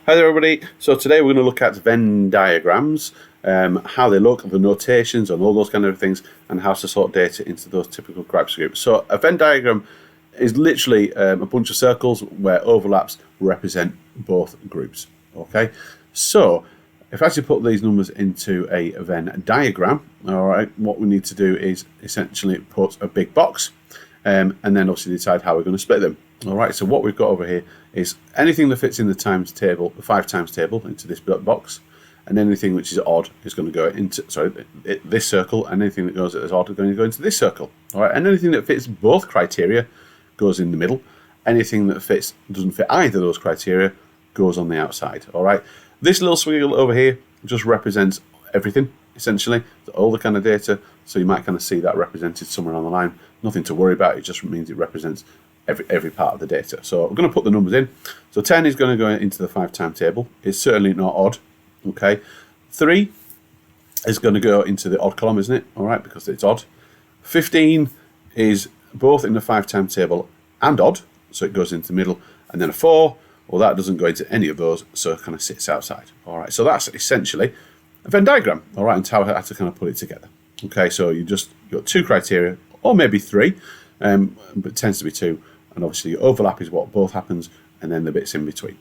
Hi there everybody, so today we're going to look at Venn diagrams, how they look, the notations and all those kind of things, and how to sort data into those typical groups. So a Venn diagram is literally a bunch of circles where overlaps represent both groups. Okay, so if I actually put these numbers into a Venn diagram, all right, what we need to do is essentially put a big box and then obviously decide how we're going to split them. All right, so what we've got over here is anything that fits in the times table, the 5 times table, into this box, and anything which is odd is going to go into this circle, and anything that goes as odd is going to go into this circle. All right, and anything that fits both criteria goes in the middle. Anything that doesn't fit either of those criteria goes on the outside. All right, this little swirl over here just represents everything, essentially, all the kind of data. So you might kind of see that represented somewhere on the line. Nothing to worry about. It just means it represents every part of the data. So we're going to put the numbers in. So 10 is going to go into the 5 time table. It's certainly not odd. Okay. 3 is going to go into the odd column, isn't it? All right, because it's odd. 15 is both in the 5 time table and odd, so it goes into the middle. And then a 4, well, that doesn't go into any of those, so it kind of sits outside. All right, so that's essentially a Venn diagram. All right, and how I had to kind of put it together. Okay, so you've got 2 criteria, or maybe 3, but it tends to be 2. And obviously your overlap is what both happens, and then the bits in between.